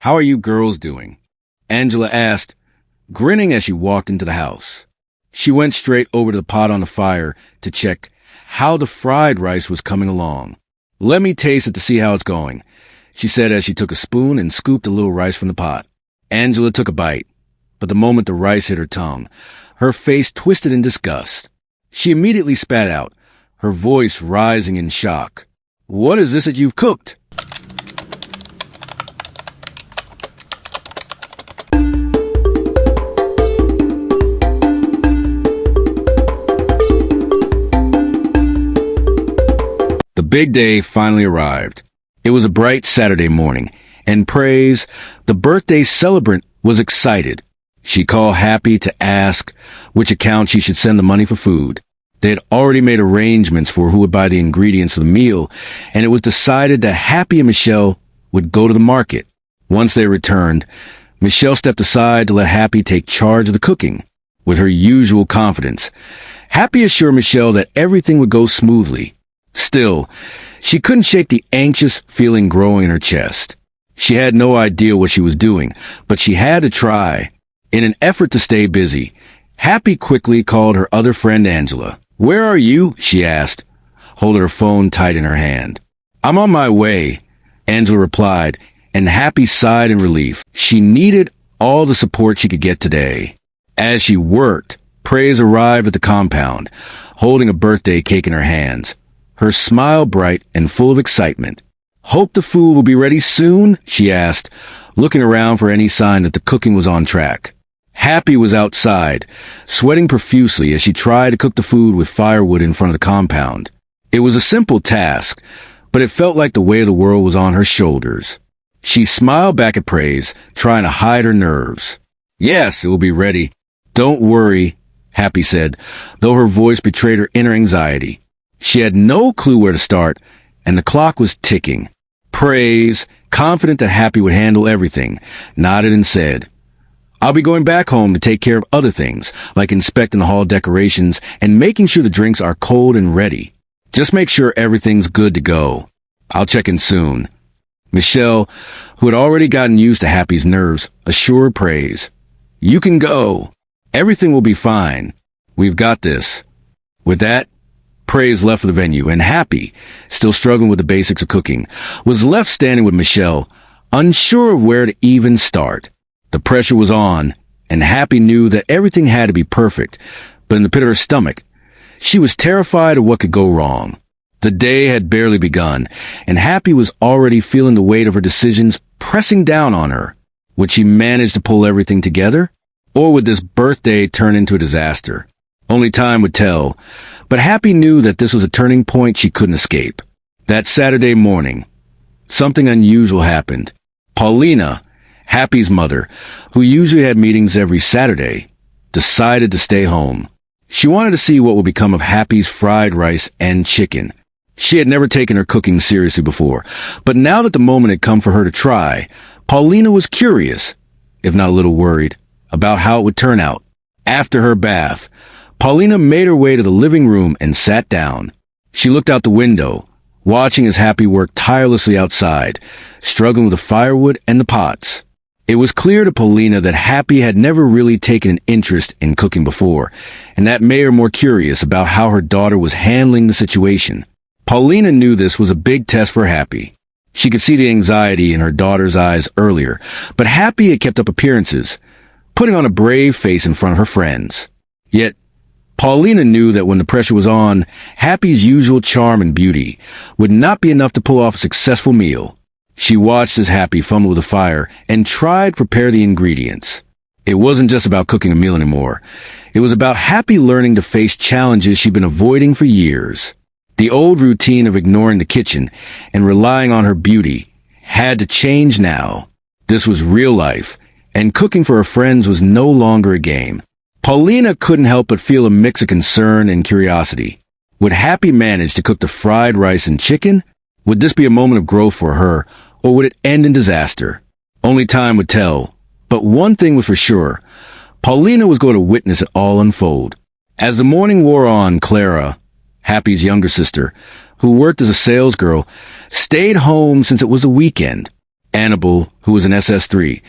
"How are you girls doing?" Angela asked, grinning as she walked into the house. She went straight over to the pot on the fire to check how the fried rice was coming along. "Let me taste it to see how it's going," she said as she took a spoon and scooped a little rice from the pot. Angela took a bite, but the moment the rice hit her tongue, her face twisted in disgust. She immediately spat out, her voice rising in shock. "What is this that you've cooked?" The big day finally arrived. It was a bright Saturday morning, and Praise, the birthday celebrant, was excited. She called Happy to ask which account she should send the money for food. They had already made arrangements for who would buy the ingredients for the meal, and it was decided that Happy and Michelle would go to the market. Once they returned, Michelle stepped aside to let Happy take charge of the cooking. With her usual confidence, Happy assured Michelle that everything would go smoothly. Still, she couldn't shake the anxious feeling growing in her chest. She had no idea what she was doing, but she had to try. In an effort to stay busy, Happy quickly called her other friend Angela. "Where are you?" she asked, holding her phone tight in her hand. "I'm on my way," Angela replied, and Happy sighed in relief. She needed all the support she could get today. As she worked, Praise arrived at the compound, holding a birthday cake in her hands, her smile bright and full of excitement. "Hope the food will be ready soon?" she asked, looking around for any sign that the cooking was on track. Happy was outside, sweating profusely as she tried to cook the food with firewood in front of the compound. It was a simple task, but it felt like the weight of the world was on her shoulders. She smiled back at Praise, trying to hide her nerves. "Yes, it will be ready. Don't worry," Happy said, though her voice betrayed her inner anxiety. She had no clue where to start, and the clock was ticking. Praise, confident that Happy would handle everything, nodded and said, "I'll be going back home to take care of other things, like inspecting the hall decorations and making sure the drinks are cold and ready. Just make sure everything's good to go. I'll check in soon." Michelle, who had already gotten used to Happy's nerves, assured Praise, "You can go. Everything will be fine. We've got this." With that, Praise left for the venue, and Happy, still struggling with the basics of cooking, was left standing with Michelle, unsure of where to even start. The pressure was on, and Happy knew that everything had to be perfect, but in the pit of her stomach, she was terrified of what could go wrong. The day had barely begun, and Happy was already feeling the weight of her decisions pressing down on her. Would she manage to pull everything together? Or would this birthday turn into a disaster? Only time would tell, but Happy knew that this was a turning point she couldn't escape. That Saturday morning, something unusual happened. Paulina, Happy's mother, who usually had meetings every Saturday, decided to stay home. She wanted to see what would become of Happy's fried rice and chicken. She had never taken her cooking seriously before, but now that the moment had come for her to try, Paulina was curious, if not a little worried, about how it would turn out. After her bath, Paulina made her way to the living room and sat down. She looked out the window, watching as Happy worked tirelessly outside, struggling with the firewood and the pots. It was clear to Paulina that Happy had never really taken an interest in cooking before, and that made her more curious about how her daughter was handling the situation. Paulina knew this was a big test for Happy. She could see the anxiety in her daughter's eyes earlier, but Happy had kept up appearances, putting on a brave face in front of her friends. Yet, Paulina knew that when the pressure was on, Happy's usual charm and beauty would not be enough to pull off a successful meal. She watched as Happy fumbled with the fire and tried to prepare the ingredients. It wasn't just about cooking a meal anymore. It was about Happy learning to face challenges she'd been avoiding for years. The old routine of ignoring the kitchen and relying on her beauty had to change now. This was real life, and cooking for her friends was no longer a game. Paulina couldn't help but feel a mix of concern and curiosity. Would Happy manage to cook the fried rice and chicken? Would this be a moment of growth for her, or would it end in disaster? Only time would tell. But one thing was for sure. Paulina was going to witness it all unfold. As the morning wore on, Clara, Happy's younger sister, who worked as a salesgirl, stayed home since it was the weekend. Annabelle, who was in SS3,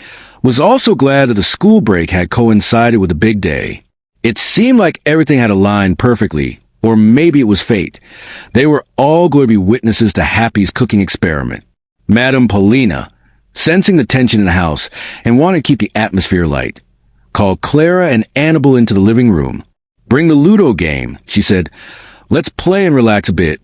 was also glad that the school break had coincided with the big day. It seemed like everything had aligned perfectly, or maybe it was fate. They were all going to be witnesses to Happy's cooking experiment. Madame Paulina, sensing the tension in the house and wanting to keep the atmosphere light, called Clara and Annabelle into the living room. "Bring the Ludo game," she said. "Let's play and relax a bit."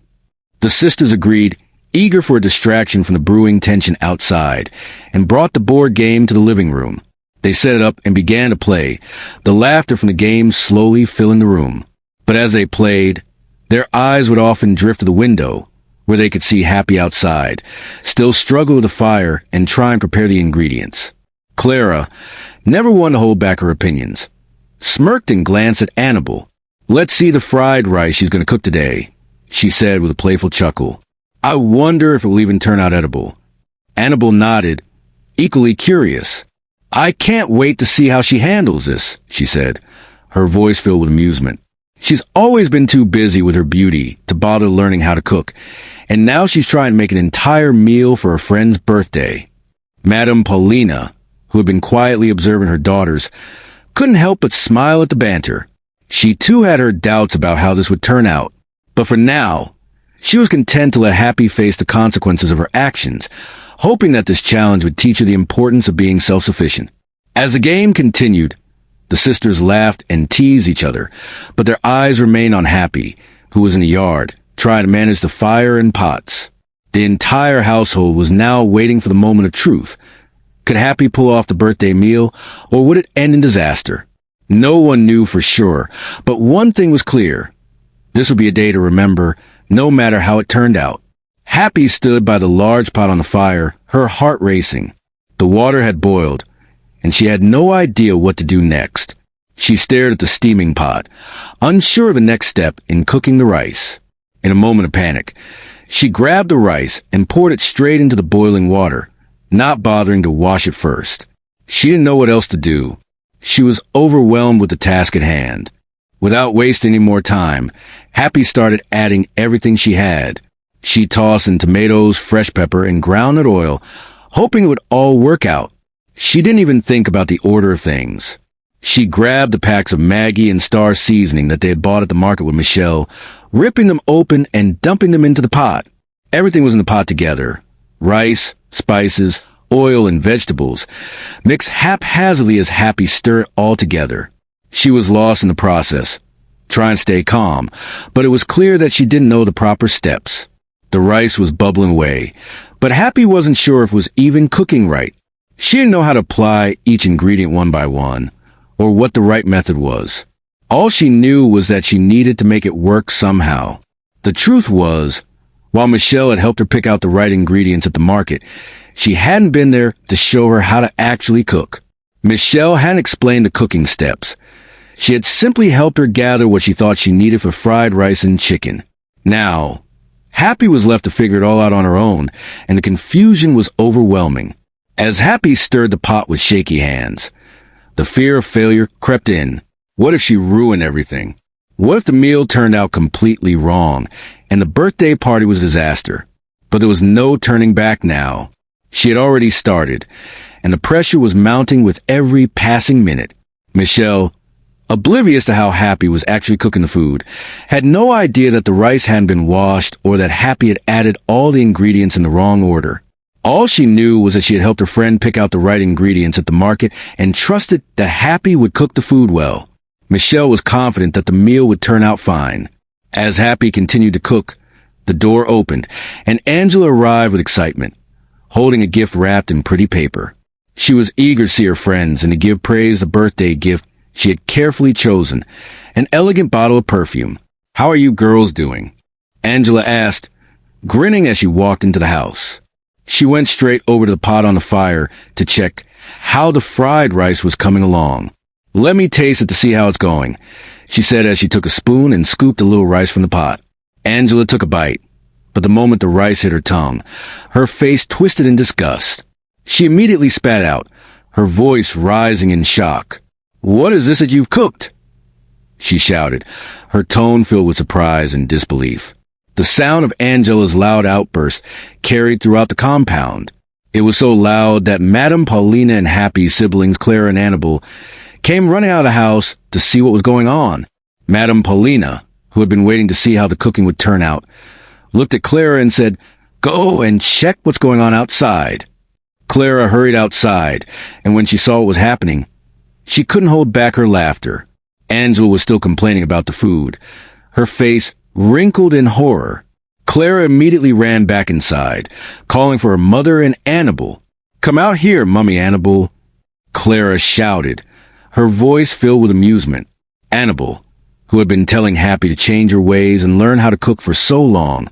The sisters agreed, eager for a distraction from the brewing tension outside, and brought the board game to the living room. They set it up and began to play, the laughter from the game slowly filling the room. But as they played, their eyes would often drift to the window, where they could see Happy outside, still struggle with the fire and try and prepare the ingredients. Clara, never one to hold back her opinions, smirked and glanced at Annabelle. "Let's see the fried rice she's going to cook today," she said with a playful chuckle. "I wonder if it will even turn out edible." Annabelle nodded, equally curious. "I can't wait to see how she handles this," she said, her voice filled with amusement. She's always been too busy with her beauty to bother learning how to cook, and now she's trying to make an entire meal for her friend's birthday. Madame Paulina, who had been quietly observing her daughters, couldn't help but smile at the banter. She too had her doubts about how this would turn out, but for now, she was content to let Happy face the consequences of her actions, hoping that this challenge would teach her the importance of being self-sufficient. As the game continued, the sisters laughed and teased each other, but their eyes remained on Happy, who was in the yard, trying to manage the fire and pots. The entire household was now waiting for the moment of truth. Could Happy pull off the birthday meal, or would it end in disaster? No one knew for sure, but one thing was clear. This would be a day to remember, no matter how it turned out. Happy stood by the large pot on the fire, her heart racing. The water had boiled, and she had no idea what to do next. She stared at the steaming pot, unsure of the next step in cooking the rice. In a moment of panic, she grabbed the rice and poured it straight into the boiling water, not bothering to wash it first. She didn't know what else to do. She was overwhelmed with the task at hand. Without wasting any more time, Happy started adding everything she had. She tossed in tomatoes, fresh pepper, and groundnut oil, hoping it would all work out. She didn't even think about the order of things. She grabbed the packs of Maggi and Star seasoning that they had bought at the market with Michelle, ripping them open and dumping them into the pot. Everything was in the pot together. Rice, spices, oil, and vegetables, mixed haphazardly as Happy stirred it all together. She was lost in the process, trying to stay calm, but it was clear that she didn't know the proper steps. The rice was bubbling away, but Happy wasn't sure if it was even cooking right. She didn't know how to apply each ingredient one by one, or what the right method was. All she knew was that she needed to make it work somehow. The truth was, while Michelle had helped her pick out the right ingredients at the market, she hadn't been there to show her how to actually cook. Michelle hadn't explained the cooking steps. She had simply helped her gather what she thought she needed for fried rice and chicken. Now, Happy was left to figure it all out on her own, and the confusion was overwhelming. As Happy stirred the pot with shaky hands, the fear of failure crept in. What if she ruined everything? What if the meal turned out completely wrong, and the birthday party was a disaster? But there was no turning back now. She had already started, and the pressure was mounting with every passing minute. Michelle, oblivious to how Happy was actually cooking the food, had no idea that the rice hadn't been washed or that Happy had added all the ingredients in the wrong order. All she knew was that she had helped her friend pick out the right ingredients at the market and trusted that Happy would cook the food well. Michelle was confident that the meal would turn out fine. As Happy continued to cook, the door opened, and Angela arrived with excitement, holding a gift wrapped in pretty paper. She was eager to see her friends and to give praise the birthday gift she had carefully chosen, an elegant bottle of perfume. "How are you girls doing?" Angela asked, grinning as she walked into the house. She went straight over to the pot on the fire to check how the fried rice was coming along. "Let me taste it to see how it's going," she said as she took a spoon and scooped a little rice from the pot. Angela took a bite, but the moment the rice hit her tongue, her face twisted in disgust. She immediately spat out, her voice rising in shock. "What is this that you've cooked?" she shouted, her tone filled with surprise and disbelief. The sound of Angela's loud outburst carried throughout the compound. It was so loud that Madame Paulina and Happy's siblings, Clara and Annabel, came running out of the house to see what was going on. Madame Paulina, who had been waiting to see how the cooking would turn out, looked at Clara and said, "Go and check what's going on outside." Clara hurried outside, and when she saw what was happening, she couldn't hold back her laughter. Angela was still complaining about the food, her face wrinkled in horror. Clara immediately ran back inside, calling for her mother and Annabel. "Come out here, Mummy Annabel," Clara shouted, her voice filled with amusement. Annabel, who had been telling Happy to change her ways and learn how to cook for so long,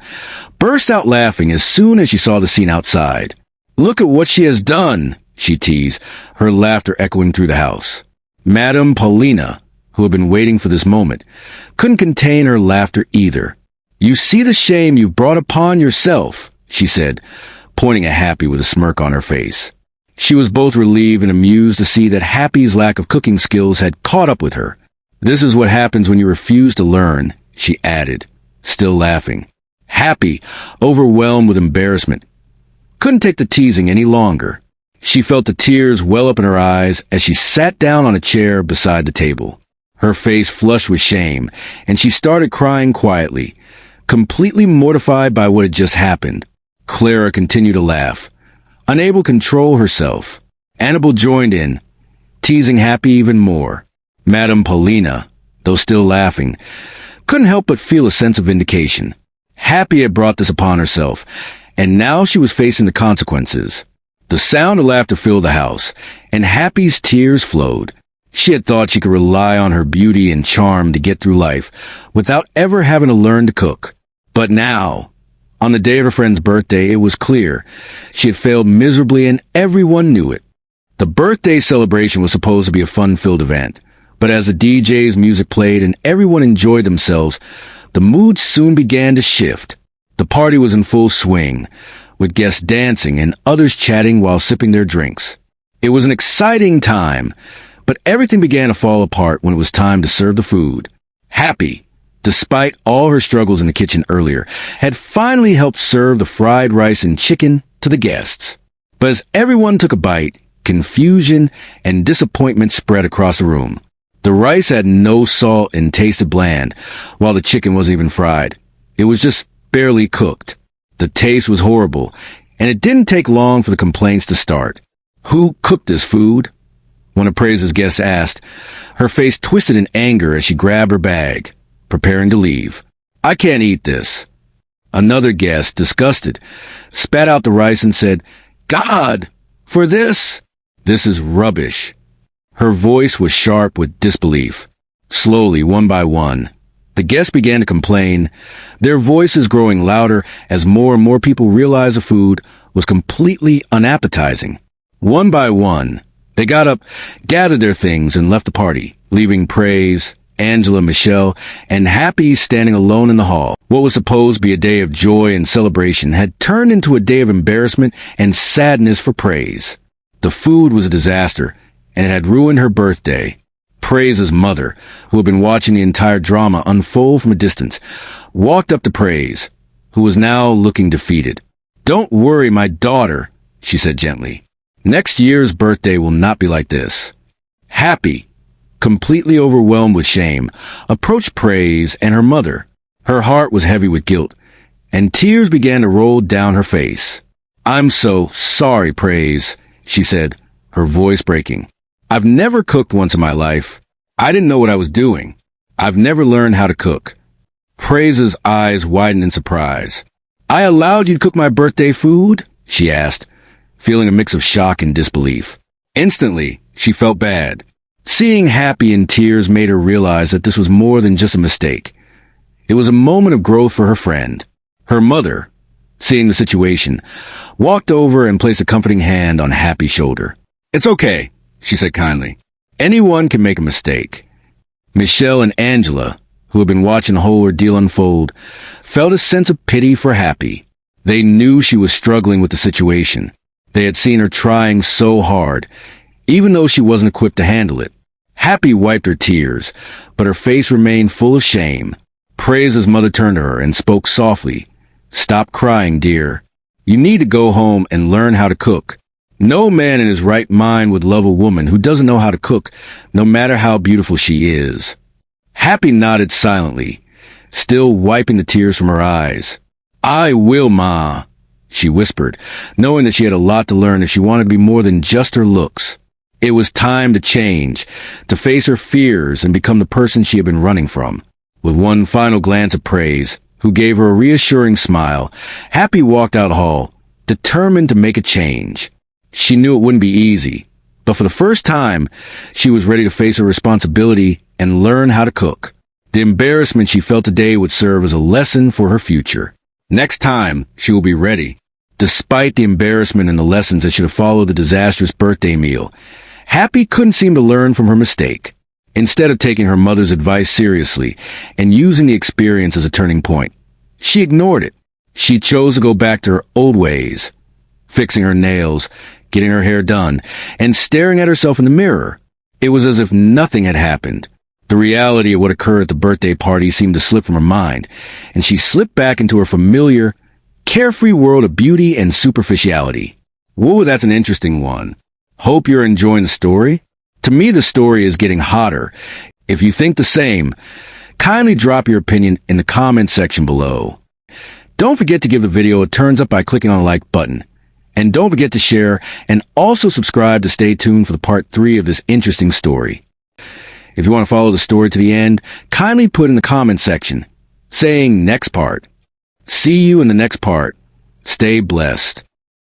burst out laughing as soon as she saw the scene outside. "Look at what she has done," she teased, her laughter echoing through the house. Madame Paulina, who had been waiting for this moment, couldn't contain her laughter either. "You see the shame you've brought upon yourself," she said, pointing at Happy with a smirk on her face. She was both relieved and amused to see that Happy's lack of cooking skills had caught up with her. "This is what happens when you refuse to learn," she added, still laughing. Happy, overwhelmed with embarrassment, couldn't take the teasing any longer. She felt the tears well up in her eyes as she sat down on a chair beside the table. Her face flushed with shame, and she started crying quietly, completely mortified by what had just happened. Clara continued to laugh, unable to control herself. Annabel joined in, teasing Happy even more. Madame Paulina, though still laughing, couldn't help but feel a sense of vindication. Happy had brought this upon herself, and now she was facing the consequences. The sound of laughter filled the house, and Happy's tears flowed. She had thought she could rely on her beauty and charm to get through life without ever having to learn to cook. But now, on the day of her friend's birthday, it was clear she had failed miserably, and everyone knew it. The birthday celebration was supposed to be a fun-filled event, but as the DJ's music played and everyone enjoyed themselves, the mood soon began to shift. The party was in full swing, with guests dancing and others chatting while sipping their drinks. It was an exciting time, but everything began to fall apart when it was time to serve the food. Happy, despite all her struggles in the kitchen earlier, had finally helped serve the fried rice and chicken to the guests. But as everyone took a bite, confusion and disappointment spread across the room. The rice had no salt and tasted bland, while the chicken wasn't even fried. It was just barely cooked. The taste was horrible, and it didn't take long for the complaints to start. "Who cooked this food?" one of Praise's guests asked, her face twisted in anger as she grabbed her bag, preparing to leave. "I can't eat this." Another guest, disgusted, spat out the rice and said, "God, for this? This is rubbish." Her voice was sharp with disbelief. Slowly, one by one, the guests began to complain, their voices growing louder as more and more people realized the food was completely unappetizing. One by one, they got up, gathered their things, and left the party, leaving Praise, Angela, Michelle, and Happy standing alone in the hall. What was supposed to be a day of joy and celebration had turned into a day of embarrassment and sadness for Praise. The food was a disaster, and it had ruined her birthday. Praise's mother, who had been watching the entire drama unfold from a distance, walked up to Praise, who was now looking defeated. "Don't worry, my daughter," she said gently. "Next year's birthday will not be like this." Happy, completely overwhelmed with shame, approached Praise and her mother. Her heart was heavy with guilt, and tears began to roll down her face. "I'm so sorry, Praise," she said, her voice breaking. "I've never cooked once in my life. I didn't know what I was doing. I've never learned how to cook." Praise's eyes widened in surprise. "I allowed you to cook my birthday food?" she asked, feeling a mix of shock and disbelief. Instantly, she felt bad. Seeing Happy in tears made her realize that this was more than just a mistake. It was a moment of growth for her friend. Her mother, seeing the situation, walked over and placed a comforting hand on Happy's shoulder. "It's okay," she said kindly. "Anyone can make a mistake." Michelle and Angela, who had been watching the whole ordeal unfold, felt a sense of pity for Happy. They knew she was struggling with the situation. They had seen her trying so hard, even though she wasn't equipped to handle it. Happy wiped her tears, but her face remained full of shame. Praise's mother turned to her and spoke softly. "Stop crying, dear. You need to go home and learn how to cook. No man in his right mind would love a woman who doesn't know how to cook, no matter how beautiful she is. Happy nodded silently, still wiping the tears from her eyes. I will, Ma, she whispered, knowing that she had a lot to learn if she wanted to be more than just her looks. It was time to change, to face her fears and become the person she had been running from. With one final glance of praise, who gave her a reassuring smile, Happy walked out the hall, determined to make a change. She knew it wouldn't be easy, but for the first time, she was ready to face her responsibility and learn how to cook. The embarrassment she felt today would serve as a lesson for her future. Next time, she will be ready. Despite the embarrassment and the lessons that should have followed the disastrous birthday meal, Happy couldn't seem to learn from her mistake. Instead of taking her mother's advice seriously and using the experience as a turning point, she ignored it. She chose to go back to her old ways, fixing her nails, getting her hair done, and staring at herself in the mirror. It was as if nothing had happened. The reality of what occurred at the birthday party seemed to slip from her mind, and she slipped back into her familiar, carefree world of beauty and superficiality. Whoa, that's an interesting one. Hope you're enjoying the story. To me, the story is getting hotter. If you think the same, kindly drop your opinion in the comment section below. Don't forget to give the video a thumbs up by clicking on the like button. And don't forget to share and also subscribe to stay tuned for the part 3 of this interesting story. If you want to follow the story to the end, kindly put in the comment section saying next part. See you in the next part. Stay blessed.